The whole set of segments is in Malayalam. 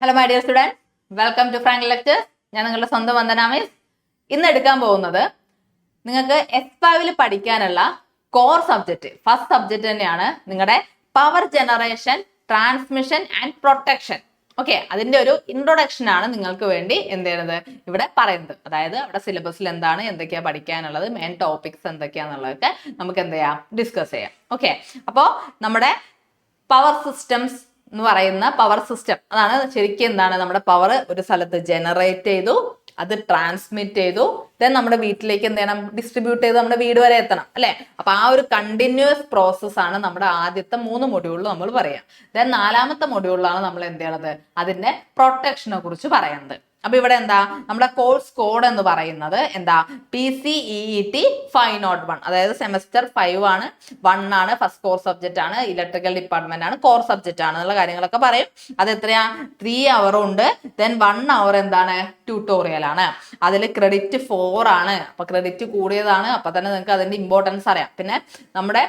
Hello my dear students, welcome to Frank lectures. ഞാൻ നിങ്ങളുടെ സ്വന്തം വന്ദന മിസ്. ഇന്ന് എടുക്കാൻ പോകുന്നത് നിങ്ങൾക്ക് S5 പഠിക്കാനുള്ള കോർ സബ്ജക്റ്റ്, ഫസ്റ്റ് സബ്ജക്റ്റ് തന്നെയാണ് നിങ്ങളുടെ power generation, transmission and protection. Okay, അതിന്റെ ഒരു ഇൻട്രൊഡക്ഷൻ ആണ് നിങ്ങൾക്ക് വേണ്ടി എന്ത് ചെയ്യുന്നത് ഇവിടെ പറയുന്നത്. അതായത് അവിടെ സിലബസിൽ എന്താണ്, എന്തൊക്കെയാ പഠിക്കാനുള്ളത്, മെയിൻ ടോപ്പിക്സ് എന്തൊക്കെയാന്നുള്ളതൊക്കെ നമുക്ക് എന്ത് ചെയ്യാം, ഡിസ്കസ് ചെയ്യാം. ഓക്കെ, അപ്പോൾ നമ്മുടെ പവർ സിസ്റ്റംസ് എന്ന് പറയുന്ന പവർ സിസ്റ്റം, അതാണ് ശരിക്കും എന്താണ് നമ്മുടെ പവർ ഒരു സ്ഥലത്ത് ജനറേറ്റ് ചെയ്തു, അത് ട്രാൻസ്മിറ്റ് ചെയ്തു, ദെൻ നമ്മുടെ വീട്ടിലേക്ക് എന്ത് ചെയ്യണം, ഡിസ്ട്രിബ്യൂട്ട് ചെയ്ത് നമ്മുടെ വീട് വരെ എത്തണം അല്ലെ. അപ്പൊ ആ ഒരു കണ്ടിന്യൂസ് പ്രോസസ് ആണ് നമ്മുടെ ആദ്യത്തെ 3 മൊഡ്യൂളിൽ നമ്മൾ പറയാം. ദെൻ 4ാമത്തെ മൊഡ്യൂളിലാണ് നമ്മൾ എന്ത് ചെയ്യണത്, അതിന്റെ പ്രൊട്ടക്ഷനെ കുറിച്ച് പറയുന്നത്. അപ്പൊ ഇവിടെ എന്താ നമ്മുടെ കോഴ്സ് കോഡ് എന്ന് പറയുന്നത് എന്താ, PCEET 501, അതായത് സെമസ്റ്റർ 5 ആണ്, 1 ആണ്, ഫസ്റ്റ് കോർ സബ്ജക്റ്റ് ആണ്, ഇലക്ട്രിക്കൽ ഡിപ്പാർട്ട്മെന്റ് ആണ്, കോർ സബ്ജക്റ്റ് ആണ് എന്നുള്ള കാര്യങ്ങളൊക്കെ പറയും. അത് എത്രയാ, 3 hour ഉണ്ട്. ദെൻ 1 hour എന്താണ്, ട്യൂട്ടോറിയൽ ആണ്. അതിൽ ക്രെഡിറ്റ് 4 ആണ്. അപ്പൊ ക്രെഡിറ്റ് കൂടിയതാണ്. അപ്പൊ തന്നെ നിങ്ങൾക്ക് അതിന്റെ ഇമ്പോർട്ടൻസ് അറിയാം. പിന്നെ നമ്മുടെ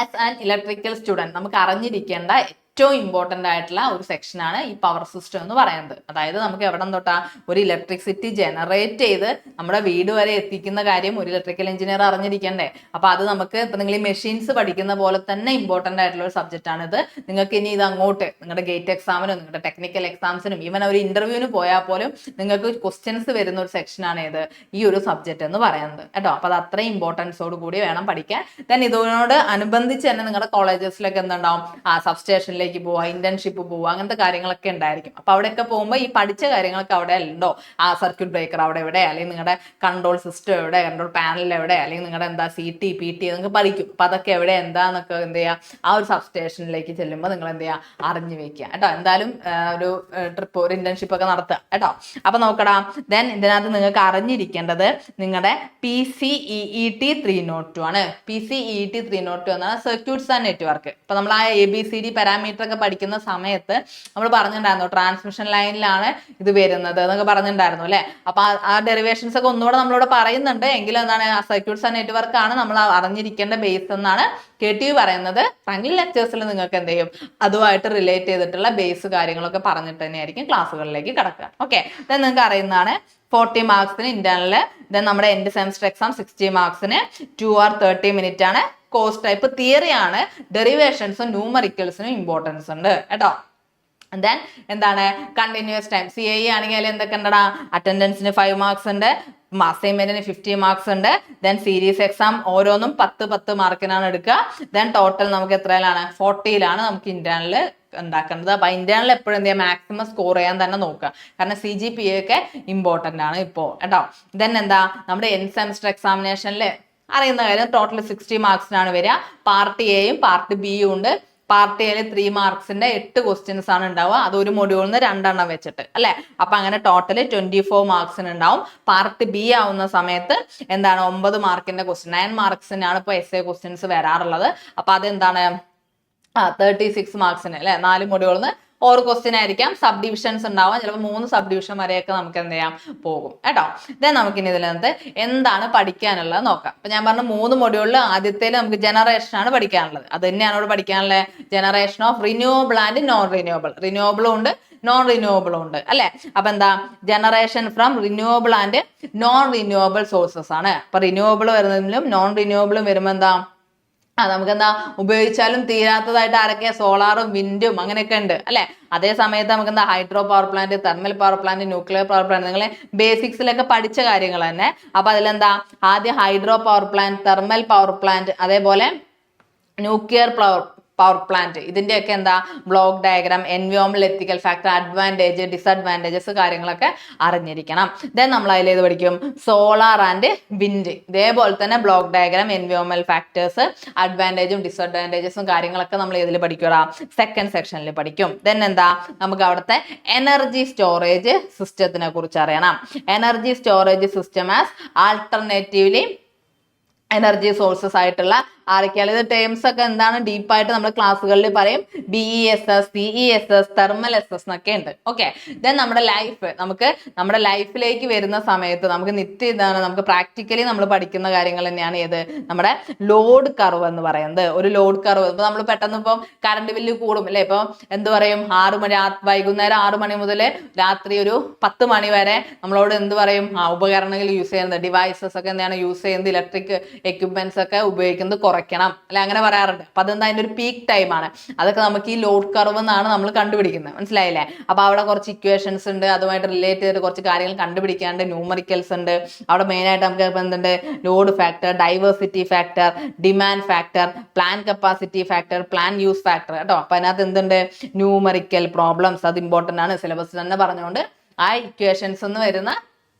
ആസ് ആൻ ഇലക്ട്രിക്കൽ സ്റ്റുഡൻറ് നമുക്ക് അറിഞ്ഞിരിക്കേണ്ട ഏറ്റവും ഇമ്പോർട്ടൻ്റ് ആയിട്ടുള്ള ഒരു സെക്ഷനാണ് ഈ പവർ സിസ്റ്റം എന്ന് പറയുന്നത്. അതായത് നമുക്ക് എവിടെ തൊട്ടാ ഒരു ഇലക്ട്രിസിറ്റി ജനറേറ്റ് ചെയ്ത് നമ്മുടെ വീട് വരെ എത്തിക്കുന്ന കാര്യം ഒരു ഇലക്ട്രിക്കൽ എഞ്ചിനീയർ അറിഞ്ഞിരിക്കണ്ടേ. അപ്പൊ അത് നമുക്ക് ഇപ്പൊ നിങ്ങൾ ഈ മെഷീൻസ് പഠിക്കുന്ന പോലെ തന്നെ ഇമ്പോർട്ടൻ്റ് ആയിട്ടുള്ള ഒരു സബ്ജക്റ്റ് ആണ് ഇത്. നിങ്ങൾക്ക് ഇനി ഇത് അങ്ങോട്ട് നിങ്ങളുടെ ഗേറ്റ് എക്സാമിനും നിങ്ങളുടെ ടെക്നിക്കൽ എക്സാംസിനും ഈവൻ ഒരു ഇന്റർവ്യൂവിന് പോയാൽ പോലും നിങ്ങൾക്ക് ക്വസ്റ്റ്യൻസ് വരുന്ന ഒരു സെക്ഷനാണ് ഇത്, ഈ ഒരു സബ്ജക്റ്റ് എന്ന് പറയുന്നത് കേട്ടോ. അപ്പൊ അത് അത്രയും ഇമ്പോർട്ടൻസോട് കൂടി വേണം പഠിക്കാൻ. ദെൻ ഇതിനോട് അനുബന്ധിച്ച് തന്നെ നിങ്ങളുടെ കോളേജസിലൊക്കെ എന്തുണ്ടാവും, സബ്സ്റ്റേഷനിലേക്ക് പോവുക, ഇന്റേൺഷിപ്പ് പോവുക, അങ്ങനത്തെ കാര്യങ്ങളൊക്കെ ഉണ്ടായിരിക്കും. അപ്പൊ അവിടെയൊക്കെ പോകുമ്പോൾ ഈ പഠിച്ച കാര്യങ്ങളൊക്കെ അവിടെ ഉണ്ടോ, സർക്യൂട്ട് ബ്രേക്കർ അവിടെ എവിടെ, അല്ലെങ്കിൽ നിങ്ങളുടെ കൺട്രോൾ സിസ്റ്റം എവിടെ, കൺട്രോൾ പാനൽ എവിടെ, അല്ലെങ്കിൽ നിങ്ങളുടെ എന്താ CT PT എന്നൊക്കെ പഠിക്കും. അപ്പൊ അതൊക്കെ എവിടെ എന്താന്നൊക്കെ എന്ത് ചെയ്യുക, ആ ഒരു സബ്സ്റ്റേഷനിലേക്ക് ചെല്ലുമ്പോൾ നിങ്ങൾ എന്ത് ചെയ്യുക, അറിഞ്ഞു വെക്കുക കേട്ടോ. എന്തായാലും ഒരു ട്രിപ്പ്, ഒരു ഇന്റേൺഷിപ്പ് ഒക്കെ നടത്തുക കേട്ടോ. അപ്പൊ നോക്കടാ, ദെൻ ഇതിനകത്ത് നിങ്ങൾക്ക് അറിഞ്ഞിരിക്കേണ്ടത് നിങ്ങളുടെ PCEET 302 ആണ്. PCEET 302 എന്നാണ് സർക്യൂട്ട്സ് ആൻഡ് നെറ്റ്വർക്ക്. ഇപ്പൊ നമ്മൾ ആ ABCD പാരാമീറ്റർ ഒക്കെ പഠിക്കുന്ന സമയത്ത് നമ്മൾ പറഞ്ഞിട്ടുണ്ടായിരുന്നു ട്രാൻസ്മിഷൻ ലൈനിലാണ് ഇത് വരുന്നത് എന്നൊക്കെ പറഞ്ഞിട്ടുണ്ടായിരുന്നു അല്ലെ. അപ്പൊ ആ ഡെറിവേഷൻസ് ഒക്കെ ഒന്നുകൂടെ നമ്മളിവിടെ പറയുന്നുണ്ട്. എങ്കിലും എന്താണ്, സർക്യൂട്ട്സ് ആൻഡ് നെറ്റ്വർക്ക് ആണ് നമ്മൾ അറിഞ്ഞിരിക്കേണ്ട ബേസ് എന്നാണ് KTU പറയുന്നത്. ഫ്രാങ്ക്ലിൻ ലെക്ചേഴ്സിൽ നിങ്ങൾക്ക് എന്ത് ചെയ്യും, അതുമായിട്ട് റിലേറ്റ് ചെയ്തിട്ടുള്ള ബേസ് കാര്യങ്ങളൊക്കെ പറഞ്ഞിട്ട് തന്നെയായിരിക്കും ക്ലാസ്സുകളിലേക്ക് കടക്കുക. ഓക്കെ, ദെൻ നിങ്ങൾക്ക് അറിയുന്നതാണ് 40 മാർക്സിന് ഇന്റേണല്. ദെൻ നമ്മുടെ end semester exam 60 മാർക്സിന് 2 hour 30 minute ആണ്. കോഴ്സ് ടൈപ്പ് തിയറി ആണ്. ഡെറിവേഷൻസും ന്യൂമറിക്കൽസിനും ഇമ്പോർട്ടൻസ് ഉണ്ട് കേട്ടോ. ദെൻ എന്താണ്, കണ്ടിന്യൂസ് ടൈം CIE ആണെങ്കിൽ അതിൽ എന്തൊക്കെ ഉണ്ടടാ, അറ്റൻഡൻസിന് 5 മാർക്സ് ഉണ്ട്, അസൈൻമെന്റിന് 50 മാർക്സ് ഉണ്ട്. ദെൻ സീരീസ് എക്സാം ഓരോന്നും 10 മാർക്കിനാണ് എടുക്കുക. ദെൻ ടോട്ടൽ നമുക്ക് എത്രയിലാണ്, 40ലാണ് നമുക്ക് ഇന്റേണല് ഉണ്ടാക്കേണ്ടത്. അപ്പൊ ഇന്റേണൽ എപ്പോഴും എന്ത് ചെയ്യുക, മാക്സിമം സ്കോർ ചെയ്യാൻ തന്നെ നോക്കുക. കാരണം CGPA ഒക്കെ ഇമ്പോർട്ടന്റ് ആണ് ഇപ്പോൾ കേട്ടോ. ദെൻ എന്താ, നമ്മുടെ എൻഡ് സെമസ്റ്റർ എക്സാമിനേഷനിൽ അറിയുന്ന കാര്യം ടോട്ടൽ 60 മാർക്സിനാണ് വരിക. പാർട്ട് എയും പാർട്ട് ബിയും ഉണ്ട്. പാർട്ട് എയിൽ 3 മാർക്സിന്റെ 8 ക്വസ്റ്റ്യൻസ് ആണ് ഉണ്ടാവുക. അത് ഒരു മൊഡ്യൂളിൽ നിന്ന് 2 എണ്ണം വെച്ചിട്ട് അല്ലെ. അപ്പൊ അങ്ങനെ ടോട്ടൽ 24 മാർക്സിന് ഉണ്ടാവും. പാർട്ട് ബി ആവുന്ന സമയത്ത് എന്താണ്, 9 മാർക്കിന്റെ ക്വസ്റ്റ്യൻ, 9 മാർക്സിനാണ് ഇപ്പൊ essay ക്വസ്റ്റ്യൻസ് വരാറുള്ളത്. അപ്പൊ അതെന്താണ് 36 മാർക്സിന് അല്ലെ, 4 മൊഡ്യൂളിൽ നിന്ന് ഓരോ ക്വസ്റ്റ്യൻ ആയിരിക്കാം. സബ് ഡിവിഷൻസ് ഉണ്ടാവാം, ചിലപ്പോൾ 3 സബ് ഡിവിഷൻ വരെയൊക്കെ നമുക്ക് എന്ത് ചെയ്യാം, പോകും കേട്ടോ. ദെൻ നമുക്കിനി ഇതിനകത്ത് എന്താണ് പഠിക്കാനുള്ളത് നോക്കാം. അപ്പൊ ഞാൻ പറഞ്ഞ 3 മൊഡ്യൂളിൽ ആദ്യത്തേൽ നമുക്ക് ജനറേഷൻ ആണ് പഠിക്കാനുള്ളത്. അത് തന്നെയാണ് ഇവിടെ പഠിക്കാനുള്ളത്, generation of renewable and non renewable. റിന്യൂവബിളും ഉണ്ട്, നോൺ റിന്യൂവബിളും ഉണ്ട് അല്ലെ. അപ്പൊ എന്താ, generation from renewable and non renewable sources ആണ്. അപ്പൊ റിന്യൂവബിൾ വരുന്നതിലും നോൺ റിന്യൂവബിളും വരുമ്പോൾ എന്താ, നമുക്കെന്താ ഉപയോഗിച്ചാലും തീരാത്തതായിട്ട് ആരൊക്കെ, സോളാറും വിൻഡും അങ്ങനെയൊക്കെ ഉണ്ട് അല്ലെ. അതേ സമയത്ത് നമുക്ക് എന്താ, hydro power plant, thermal power plant, nuclear power plant, നിങ്ങൾ ബേസിക്സിലൊക്കെ പഠിച്ച കാര്യങ്ങൾ തന്നെ. അപ്പൊ അതിലെന്താ, ആദ്യം hydro power plant, thermal power plant, അതേപോലെ ന്യൂക്ലിയർ പവർ പ്ലാന്റ്, ഇതിന്റെയൊക്കെ എന്താ ബ്ലോക്ക് ഡയഗ്രാം, എൻവയോൺമെന്റൽ എത്തിക്കൽ ഫാക്ടർ, അഡ്വാൻറ്റേജ് ഡിസഡ്വാൻറ്റേജസ് കാര്യങ്ങളൊക്കെ അറിഞ്ഞിരിക്കണം. ദെൻ നമ്മൾ അതിലേത് പഠിക്കും, സോളാർ ആൻഡ് വിൻഡ്. ഇതേപോലെ തന്നെ ബ്ലോക്ക് ഡയഗ്രാം, എൻവയോൺമെന്റൽ ഫാക്ടേഴ്സ്, അഡ്വാൻറ്റേജും ഡിസഡ്വാൻറ്റേജസും കാര്യങ്ങളൊക്കെ നമ്മൾ ഏതിൽ പഠിക്കുക, സെക്കൻഡ് സെക്ഷനിൽ പഠിക്കും. ദെൻ എന്താ, നമുക്ക് അവിടുത്തെ എനർജി സ്റ്റോറേജ് സിസ്റ്റത്തിനെ കുറിച്ച് അറിയണം. Energy storage system as alternatively energy sources ആയിട്ടുള്ള ആരൊക്കെയാണ് ഇത് ടേംസ് ഒക്കെ എന്താണ് ഡീപ്പായിട്ട് നമ്മൾ ക്ലാസ്സുകളിൽ പറയും. BESS, CESS, തെർമൽ SS എന്നൊക്കെ ഉണ്ട്. ഓക്കെ, ദെൻ നമ്മുടെ ലൈഫ്, നമുക്ക് നമ്മുടെ ലൈഫിലേക്ക് വരുന്ന സമയത്ത് നമുക്ക് നിത്യ ഇതാണ് നമുക്ക് പ്രാക്ടിക്കലി നമ്മൾ പഠിക്കുന്ന കാര്യങ്ങൾ തന്നെയാണ് ഏത് നമ്മുടെ ലോഡ് കർവ് എന്ന് പറയുന്നത്. ഒരു ലോഡ് കർവ് ഇപ്പൊ നമ്മൾ പെട്ടെന്ന് ഇപ്പം കറണ്ട് ബില്ല് കൂടും അല്ലെ, ഇപ്പൊ എന്ത് പറയും, വൈകുന്നേരം 6 മണി മുതൽ രാത്രി ഒരു 10 മണി വരെ നമ്മളോട് എന്ത് പറയും, ഉപകരണങ്ങൾ യൂസ് ചെയ്യുന്നത്, ഡിവൈസസ് ഒക്കെ എന്താണ് യൂസ് ചെയ്യുന്നത്, ഇലക്ട്രിക് എക്യുപ്മെന്റ്സ് ഒക്കെ ഉപയോഗിക്കുന്നത് കുറയ്ക്കണം അല്ലെ, അങ്ങനെ പറയാറുണ്ട്. അപ്പൊ അതെന്താ, അതിന്റെ ഒരു പീക്ക് ടൈം ആണ്. അതൊക്കെ നമുക്ക് ഈ ലോഡ് കർവ് എന്നാണ് നമ്മൾ കണ്ടുപിടിക്കുന്നത്, മനസ്സിലായില്ലേ? അപ്പൊ അവിടെ കുറച്ച് ഇക്വേഷൻസ് ഉണ്ട്, അതുമായിട്ട് റിലേറ്റ് ചെയ്ത് കുറച്ച് കാര്യങ്ങൾ കണ്ടുപിടിക്കാണ്ട്, ന്യൂമറിക്കൽസ് ഉണ്ട്. അവിടെ മെയിൻ ആയിട്ട് നമുക്ക് എന്തുണ്ട്, load factor, diversity factor, demand factor, plan capacity factor, plan use factor കേട്ടോ. അപ്പൊ അതിനകത്ത് എന്തുണ്ട്, ന്യൂമറിക്കൽ പ്രോബ്ലംസ്, അത് ഇമ്പോർട്ടന്റ് ആണ്, സിലബസ് തന്നെ പറഞ്ഞുകൊണ്ട് ആ ഇക്വേഷൻസ് എന്ന് വരുന്ന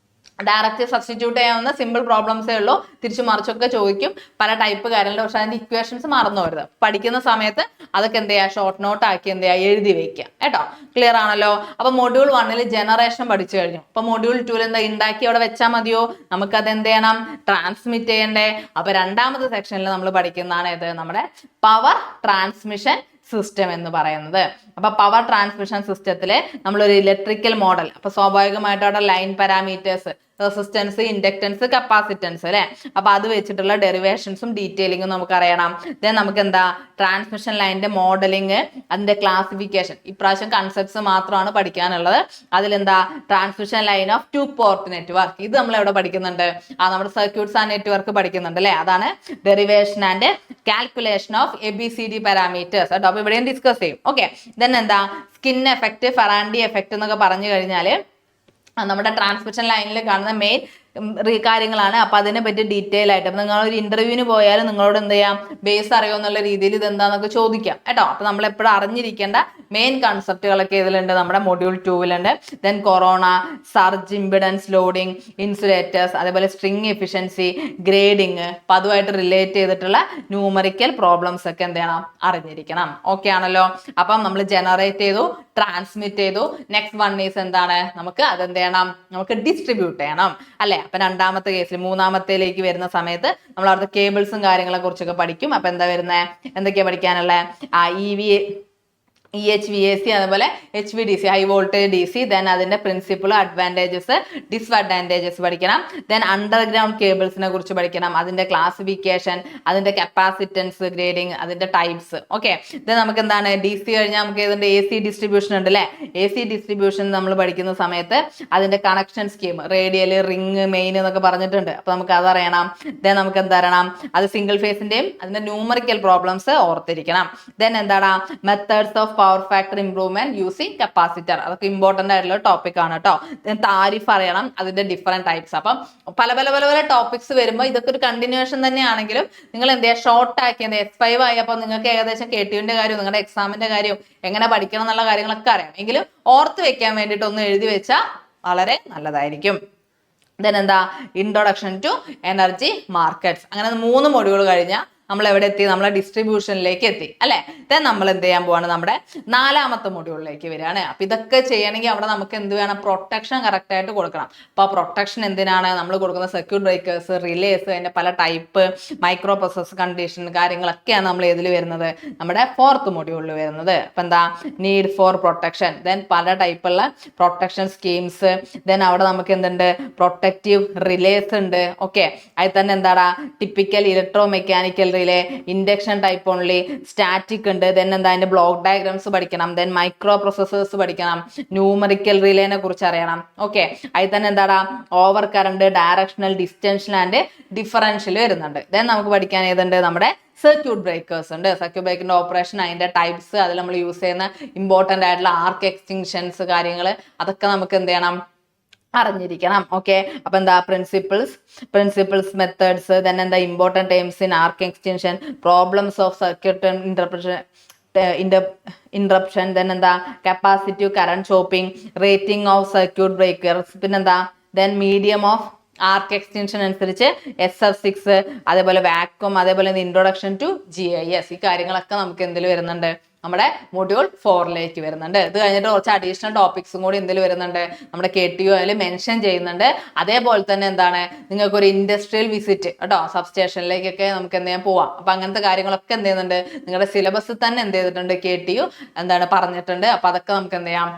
ഡയറക്റ്റ് സബ്സ്റ്റിറ്റ്യൂട്ട് ചെയ്യാവുന്ന സിമ്പിൾ പ്രോബ്ലംസേ ഉള്ളൂ. തിരിച്ചു മറിച്ചൊക്കെ ചോദിക്കും, പല ടൈപ്പ് കാര്യങ്ങളുണ്ട്. പക്ഷെ അതിന്റെ ഇക്വേഷൻസ് മറന്നു വരുത്. പഠിക്കുന്ന സമയത്ത് അതൊക്കെ എന്ത് ചെയ്യുക, ഷോർട്ട് നോട്ട് ആക്കി എന്ത് ചെയ്യുക, എഴുതി വെക്കുക കേട്ടോ. ക്ലിയർ ആണല്ലോ? അപ്പൊ മൊഡ്യൂൾ 1 ജനറേഷൻ പഠിച്ചു കഴിഞ്ഞു. അപ്പൊ മൊഡ്യൂൾ 2 എന്താ, ഉണ്ടാക്കി അവിടെ വെച്ചാൽ മതിയോ? നമുക്കത് എന്ത് ചെയ്യണം, ട്രാൻസ്മിറ്റ് ചെയ്യണ്ടേ? അപ്പൊ രണ്ടാമത്തെ സെക്ഷനിൽ നമ്മൾ പഠിക്കുന്നതാണ് ഏത്, നമ്മുടെ പവർ ട്രാൻസ്മിഷൻ സിസ്റ്റം എന്ന് പറയുന്നത്. അപ്പൊ പവർ ട്രാൻസ്മിഷൻ സിസ്റ്റത്തില് നമ്മളൊരു ഇലക്ട്രിക്കൽ മോഡൽ, അപ്പൊ സ്വാഭാവികമായിട്ടും അവിടെ line parameters, resistance, inductance, capacitance അല്ലെ, അപ്പൊ അത് വെച്ചിട്ടുള്ള ഡെറിവേഷൻസും ഡീറ്റെയിലിങ്ങും നമുക്ക് അറിയണം. ദെൻ നമുക്ക് എന്താ, ട്രാൻസ്മിഷൻ ലൈനിന്റെ മോഡലിംഗ്, അതിന്റെ ക്ലാസിഫിക്കേഷൻ. ഇപ്രാവശ്യം കൺസെപ്റ്റ്സ് മാത്രമാണ് പഠിക്കാനുള്ളത്. അതിലെന്താ, transmission line of 2 port network, ഇത് നമ്മൾ എവിടെ പഠിക്കുന്നുണ്ട്, നമ്മുടെ സർക്യൂട്ട്സ് ആൻഡ് നെറ്റ്വർക്ക് പഠിക്കുന്നുണ്ട് അല്ലെ. അതാണ് derivation and calculation of ABCD parameters കേട്ടോ. അപ്പൊ ഇവിടെയും ഡിസ്കസ് ചെയ്യും. ഓക്കെ, ദെൻ എന്താ, സ്കിൻ എഫക്ട്, ഫെറാൻഡി എഫക്ട് എന്നൊക്കെ പറഞ്ഞു കഴിഞ്ഞാല് നമ്മുടെ ട്രാൻസ്മിഷൻ ലൈനിൽ കാണുന്ന മെയിൻ കാര്യങ്ങളാണ്. അപ്പൊ അതിനെ പറ്റി ഡീറ്റെയിൽ ആയിട്ട് നിങ്ങൾ ഒരു ഇന്റർവ്യൂവിന് പോയാലും നിങ്ങളോട് എന്ത് ചെയ്യാം, ബേസ് അറിയോ എന്നുള്ള രീതിയിൽ ഇത് എന്താന്നൊക്കെ ചോദിക്കാം കേട്ടോ. അപ്പൊ നമ്മൾ എപ്പോഴും അറിഞ്ഞിരിക്കേണ്ട മെയിൻ കൺസെപ്റ്റുകളൊക്കെ ഇതിലുണ്ട്, നമ്മുടെ module 2 then corona, surge impedance loading, insulators, അതേപോലെ സ്ട്രിങ് എഫിഷ്യൻസി, ഗ്രേഡിങ്, അപ്പൊ അതുമായിട്ട് റിലേറ്റ് ചെയ്തിട്ടുള്ള ന്യൂമറിക്കൽ പ്രോബ്ലംസ് ഒക്കെ എന്ത് ചെയ്യണം, അറിഞ്ഞിരിക്കണം. ഓക്കെ ആണല്ലോ? അപ്പം നമ്മൾ ജനറേറ്റ് ചെയ്തു, ട്രാൻസ്മിറ്റ് ചെയ്തു. നെക്സ്റ്റ് വൺ ഈസ് എന്താണ്, നമുക്ക് അതെന്ത് ചെയ്യണം, നമുക്ക് ഡിസ്ട്രിബ്യൂട്ട് ചെയ്യണം അല്ലെ. അപ്പൊ രണ്ടാമത്തെ കേസിൽ, മൂന്നാമത്തേലേക്ക് വരുന്ന സമയത്ത് നമ്മൾ അവിടുത്തെ കേബിൾസും കാര്യങ്ങളെ കുറിച്ചൊക്കെ പഠിക്കും. അപ്പൊ എന്താ വരുന്നത്, എന്തൊക്കെയാ പഠിക്കാനുള്ള, EHVAC, അതുപോലെ HVDC, high voltage DC, then അതിന്റെ പ്രിൻസിപ്പിൾ, അഡ്വാൻറ്റേജസ്, ഡിസ്അഡ്വാൻറ്റേജസ് പഠിക്കണം. ദെൻ അണ്ടർഗ്രൗണ്ട് കേബിൾസിനെ കുറിച്ച് പഠിക്കണം, അതിന്റെ ക്ലാസിഫിക്കേഷൻ, അതിന്റെ കപ്പാസിറ്റൻസ് ഗ്രേഡിങ്, അതിന്റെ ടൈപ്സ്. ഓക്കെ, ദെൻ നമുക്ക് എന്താണ്, DC കഴിഞ്ഞാൽ നമുക്ക് ഏതുണ്ട്, AC ഡിസ്ട്രിബ്യൂഷൻ ഉണ്ട് അല്ലെ. AC ഡിസ്ട്രിബ്യൂഷൻ നമ്മൾ പഠിക്കുന്ന സമയത്ത് അതിന്റെ connection scheme, radial, ring, main എന്നൊക്കെ പറഞ്ഞിട്ടുണ്ട്. അപ്പൊ നമുക്ക് അതറിയണം. ദെൻ നമുക്ക് എന്തറിയണം, അത് സിംഗിൾ ഫേസിന്റെയും അതിന്റെ ന്യൂമറിക്കൽ പ്രോബ്ലംസ് ഓർത്തിരിക്കണം. ദെൻ എന്താണ്, methods of power factor improvement using capacitor, അതൊക്കെ ഇമ്പോർട്ടന്റ് ആയിട്ടുള്ള ടോപ്പിക് ആണ് കേട്ടോ. താരിഫ് അറിയണം, അതിന്റെ ഡിഫറെന്റ് ടൈപ്സ്. അപ്പം പല പല പല പല ടോപ്പിക്സ് വരുമ്പോൾ ഇതൊക്കെ ഒരു കണ്ടിന്യൂഷൻ തന്നെയാണെങ്കിലും നിങ്ങൾ എന്ത് ചെയ്യുക, ഷോർട്ട് ആക്കി S5 ആയപ്പോൾ നിങ്ങൾക്ക് ഏകദേശം KTUവിന്റെ കാര്യം, നിങ്ങളുടെ എക്സാമിന്റെ കാര്യം, എങ്ങനെ പഠിക്കണം എന്നുള്ള കാര്യങ്ങളൊക്കെ അറിയാം. എങ്കിലും ഓർത്ത് വെക്കാൻ വേണ്ടിയിട്ട് ഒന്ന് എഴുതി വെച്ചാൽ വളരെ നല്ലതായിരിക്കും. ദെൻ എന്താ, ഇൻട്രൊഡക്ഷൻ ടു എനർജി മാർക്കറ്റ്സ്. അങ്ങനെ 3 മൊഡ്യൂൾ കഴിഞ്ഞാൽ നമ്മൾ എവിടെ എത്തി, നമ്മളെ ഡിസ്ട്രിബ്യൂഷനിലേക്ക് എത്തി അല്ലെ. ദെൻ നമ്മൾ എന്ത് ചെയ്യാൻ പോവാണ്, നമ്മുടെ 4ാമത്തെ മൊഡ്യൂളിലേക്ക് വരികയാണ്. അപ്പൊ ഇതൊക്കെ ചെയ്യണമെങ്കിൽ അവിടെ നമുക്ക് എന്ത് വേണം, പ്രൊട്ടക്ഷൻ കറക്റ്റ് ആയിട്ട് കൊടുക്കണം. അപ്പൊ പ്രൊട്ടക്ഷൻ എന്തിനാണ് നമ്മൾ കൊടുക്കുന്ന, സർക്യൂട്ട് ബ്രേക്കേഴ്സ്, റിലേസ്, അതിന്റെ പല ടൈപ്പ്, മൈക്രോ പ്രോസസ് കണ്ടീഷൻ കാര്യങ്ങളൊക്കെയാണ് നമ്മൾ ഏതിൽ വരുന്നത്, നമ്മുടെ 4th മൊഡ്യൂളിൽ വരുന്നത്. അപ്പൊ എന്താ, നീഡ് ഫോർ പ്രൊട്ടക്ഷൻ, ദെൻ പല ടൈപ്പുള്ള പ്രൊട്ടക്ഷൻ സ്കീംസ്, ദെൻ അവിടെ നമുക്ക് എന്തുണ്ട്, പ്രൊട്ടക്റ്റീവ് റിലേസ് ഉണ്ട്. ഓക്കെ, അതിൽ തന്നെ എന്താടാ, typical electro mechanical relay, induction type only, static ഉണ്ട്. ദെൻ എന്താ, അതിന്റെ ബ്ലോക്ക് ഡയഗ്രാംസ് പഠിക്കണം. ദെൻ മൈക്രോ പ്രോസസേഴ്സ് പഠിക്കണം. ന്യൂമറിക്കൽ റിലേനെ കുറിച്ച് അറിയണം. ഓക്കെ, അതിൽ തന്നെ എന്താടാ, over current, directional, ഡിസ്റ്റൻഷൻ and differential വരുന്നുണ്ട്. ദെൻ നമുക്ക് പഠിക്കാൻ ഏതുണ്ട്, നമ്മുടെ സർക്യൂട്ട് ബ്രേക്കേഴ്സ് ഉണ്ട്. സർക്യൂട്ട് ബ്രേക്കിന്റെ ഓപ്പറേഷൻ, അതിന്റെ ടൈപ്സ്, അതിൽ നമ്മൾ യൂസ് ചെയ്യുന്ന ഇമ്പോർട്ടന്റ് ആയിട്ടുള്ള ആർക്ക് എക്സ്റ്റിങ്ഷൻസ് കാര്യങ്ങൾ, അതൊക്കെ നമുക്ക് എന്ത് ചെയ്യണം, അറിഞ്ഞിരിക്കണം. ഓക്കെ, അപ്പൊ എന്താ, പ്രിൻസിപ്പിൾസ്, മെത്തേഡ്സ്, ദെൻ എന്താ, important terms in arc extension, problems of circuit interruption, then എന്താ, capacitive current chopping, rating of circuit breakers, പിന്നെന്താ, then medium of arc extension അനുസരിച്ച് SF6, അതേപോലെ വാക്വം, അതേപോലെ ഇൻട്രൊഡക്ഷൻ ടു GIS, ഈ കാര്യങ്ങളൊക്കെ നമുക്ക് എന്തിൽ വരുന്നുണ്ട്, നമ്മുടെ മൊഡ്യൂൾ 4ലേക്ക് വരുന്നുണ്ട്. ഇത് കഴിഞ്ഞിട്ട് കുറച്ച് അഡീഷണൽ ടോപ്പിക്സും കൂടി എന്തിൽ വരുന്നുണ്ട്, നമ്മുടെ KTU അതിൽ മെൻഷൻ ചെയ്യുന്നുണ്ട്. അതേപോലെ തന്നെ എന്താണ്, നിങ്ങൾക്ക് ഒരു ഇൻഡസ്ട്രിയൽ വിസിറ്റ് കേട്ടോ, സബ്സ്റ്റേഷനിലേക്കൊക്കെ നമുക്ക് എന്ത് ചെയ്യാൻ പോവാം. അപ്പൊ അങ്ങനത്തെ കാര്യങ്ങളൊക്കെ എന്ത് ചെയ്യുന്നുണ്ട്, നിങ്ങളുടെ സിലബസിൽ തന്നെ എന്ത് ചെയ്തിട്ടുണ്ട്, KTU എന്താണ് പറഞ്ഞിട്ടുണ്ട്. അപ്പൊ അതൊക്കെ നമുക്ക് എന്ത് ചെയ്യാം,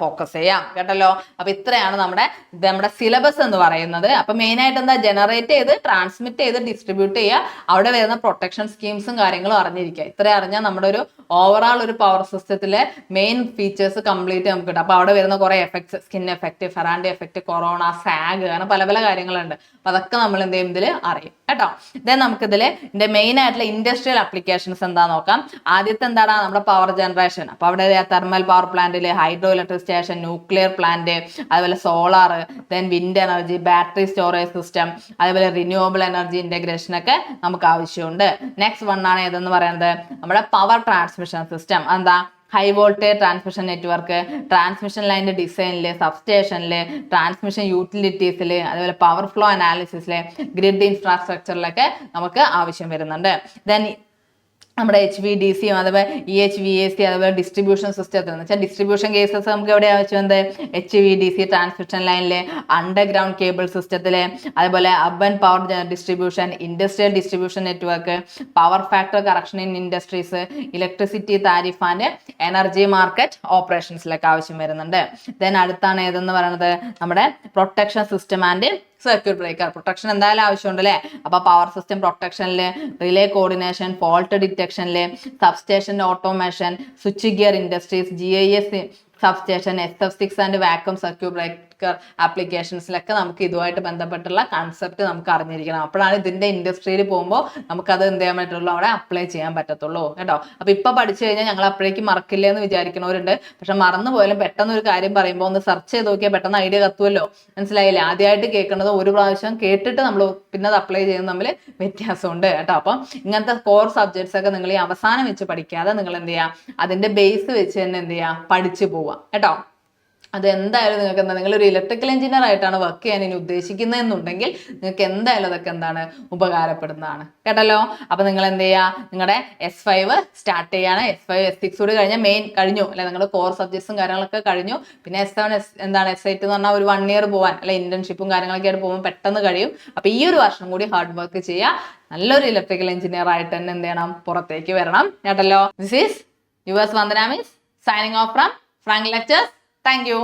ഫോക്കസ് ചെയ്യാം കേട്ടല്ലോ. അപ്പൊ ഇത്രയാണ് നമ്മുടെ സിലബസ് എന്ന് പറയുന്നത്. അപ്പൊ മെയിൻ ആയിട്ട് എന്താ, ജനറേറ്റ് ചെയ്ത് ട്രാൻസ്മിറ്റ് ചെയ്ത് ഡിസ്ട്രിബ്യൂട്ട് ചെയ്യുക, അവിടെ വരുന്ന പ്രൊട്ടക്ഷൻ സ്കീംസും കാര്യങ്ങളും അറിഞ്ഞിരിക്കുക. ഇത്ര അറിഞ്ഞാൽ നമ്മുടെ ഒരു ഓവറോൾ ഒരു പവർ സിസ്റ്റത്തിലെ മെയിൻ ഫീച്ചേഴ്സ് കംപ്ലീറ്റ് നമുക്ക് കിട്ടും. അപ്പൊ അവിടെ വരുന്ന കുറെ effects, skin effect, Ferranti effect, corona, zag, അങ്ങനെ പല പല കാര്യങ്ങളുണ്ട്. അപ്പൊ അതൊക്കെ നമ്മൾ എന്ത് ചെയ്യും, ഇതിൽ അറിയും കേട്ടോ. ദെൻ നമുക്കിതിൽ ഇതിന്റെ മെയിൻ ആയിട്ടുള്ള ഇൻഡസ്ട്രിയൽ ആപ്ലിക്കേഷൻസ് എന്താ നോക്കാം. ആദ്യത്തെ എന്താണ്, നമ്മുടെ പവർ ജനറേഷൻ. അപ്പൊ അവിടെ തെർമൽ പവർ പ്ലാന്റില്, hydro electric station, nuclear plant, അതുപോലെ solar, then wind energy, battery storage system, അതുപോലെ റിന്യൂവബിൾ എനർജി ഇന്റഗ്രേഷൻ ഒക്കെ നമുക്ക് ആവശ്യമുണ്ട്. നെക്സ്റ്റ് വൺ ആണ് ഏതെന്ന് പറയുന്നത്, നമ്മുടെ പവർ ട്രാൻസ്മിഷൻ സിസ്റ്റം. എന്താ, high voltage transmission network, transmission ലൈനിന്റെ ഡിസൈനില്, സബ്സ്റ്റേഷനില്, ട്രാൻസ്മിഷൻ യൂട്ടിലിറ്റീസില്, അതുപോലെ പവർ ഫ്ലോ അനാലിസിസില്, ഗ്രിഡ് ഇൻഫ്രാസ്ട്രക്ചറിലൊക്കെ നമുക്ക് ആവശ്യം വരുന്നുണ്ട്. ദെൻ നമ്മുടെ HVDC, അതുപോലെ EHVAC, അതുപോലെ ഡിസ്ട്രിബ്യൂഷൻ സിസ്റ്റത്തിൽ എന്ന് വെച്ചാൽ ഡിസ്ട്രിബ്യൂഷൻ കേസസ് നമുക്ക് എവിടെ ആവശ്യമുണ്ട്, HVDC ട്രാൻസ്മിഷൻ ലൈനിലെ, അണ്ടർഗ്രൗണ്ട് കേബിൾ സിസ്റ്റത്തിലെ, അതുപോലെ urban power distribution, industrial distribution network, power factor correction in industries, electricity tariff and energy market ഓപ്പറേഷൻസിലൊക്കെ ആവശ്യം വരുന്നുണ്ട്. ദെൻ അടുത്താണ് ഏതെന്ന് പറയുന്നത്, നമ്മുടെ protection system and circuit breaker. Protection എന്തായാലും ആവശ്യമുണ്ട് അല്ലേ. അപ്പൊ പവർ സിസ്റ്റം പ്രൊട്ടക്ഷനില്, റിലേ കോർഡിനേഷൻ, ഫോൾട്ട് ഡിറ്റക്ഷനില്, substation automation, switch gear industries, GIS substation, SF6 and vacuum circuit breaker ആപ്ലിക്കേഷൻസിലൊക്കെ നമുക്ക് ഇതുമായിട്ട് ബന്ധപ്പെട്ടുള്ള കൺസെപ്റ്റ് നമുക്ക് അറിഞ്ഞിരിക്കണം. അപ്പോഴാണ് ഇതിന്റെ ഇൻഡസ്ട്രിയിൽ പോകുമ്പോൾ നമുക്കത് എന്ത് ചെയ്യാൻ പറ്റുള്ളൂ, അവിടെ അപ്ലൈ ചെയ്യാൻ പറ്റത്തുള്ളൂ കേട്ടോ. അപ്പൊ ഇപ്പൊ പഠിച്ചു കഴിഞ്ഞാൽ ഞങ്ങൾ അപ്പോഴേക്ക് മറക്കില്ല എന്ന് വിചാരിക്കുന്നവരുണ്ട്. പക്ഷെ മറന്നു പോയാലും പെട്ടെന്ന് ഒരു കാര്യം പറയുമ്പോൾ ഒന്ന് സെർച്ച് ചെയ്ത് നോക്കിയാൽ പെട്ടെന്ന് ഐഡിയ കത്തുമല്ലോ. മനസ്സിലായില്ലേ? ആദ്യമായിട്ട് കേൾക്കുന്നത് ഒരു പ്രാവശ്യം കേട്ടിട്ട് നമ്മൾ പിന്നെ അത് അപ്ലൈ ചെയ്യുന്ന തമ്മിൽ വ്യത്യാസമുണ്ട് കേട്ടോ. അപ്പം ഇങ്ങനത്തെ കോർ സബ്ജക്ട്സ് ഒക്കെ നിങ്ങൾ ഈ അവസാനം വെച്ച് പഠിക്കാതെ നിങ്ങൾ എന്ത് ചെയ്യുക, അതിന്റെ ബേസ് വെച്ച് തന്നെ എന്ത് ചെയ്യുക, പഠിച്ചു പോവുക കേട്ടോ. അത് എന്തായാലും നിങ്ങൾക്ക് എന്താ, നിങ്ങളൊരു ഇലക്ട്രിക്കൽ എഞ്ചിനീയർ ആയിട്ടാണ് വർക്ക് ചെയ്യാൻ ഇനി ഉദ്ദേശിക്കുന്നതെന്നുണ്ടെങ്കിൽ നിങ്ങൾക്ക് എന്തായാലും അതൊക്കെ എന്താണ്, ഉപകാരപ്പെടുന്നതാണ് കേട്ടല്ലോ. അപ്പൊ നിങ്ങൾ എന്ത് ചെയ്യുക, നിങ്ങളുടെ S5 സ്റ്റാർട്ട് ചെയ്യാണ്. S5 S6 കൂടി കഴിഞ്ഞാൽ മെയിൻ കഴിഞ്ഞു അല്ലെ, നിങ്ങളുടെ കോർ സബ്ജക്ട്സും കാര്യങ്ങളൊക്കെ കഴിഞ്ഞു. പിന്നെ S7 S8 എന്ന് പറഞ്ഞാൽ ഒരു 1 ഇയർ പോകാൻ അല്ലെ, ഇന്റേൺഷിപ്പും കാര്യങ്ങളൊക്കെ ആയിട്ട് പോകുമ്പോൾ പെട്ടെന്ന് കഴിയും. അപ്പൊ ഈ ഒരു വർഷം കൂടി ഹാർഡ് വർക്ക് ചെയ്യുക, നല്ലൊരു ഇലക്ട്രിക്കൽ എഞ്ചിനീയർ ആയിട്ട് തന്നെ എന്ത് ചെയ്യണം, പുറത്തേക്ക് വരണം കേട്ടല്ലോ. This is yours Vandana miss signing off from Frank lectures. Thank you.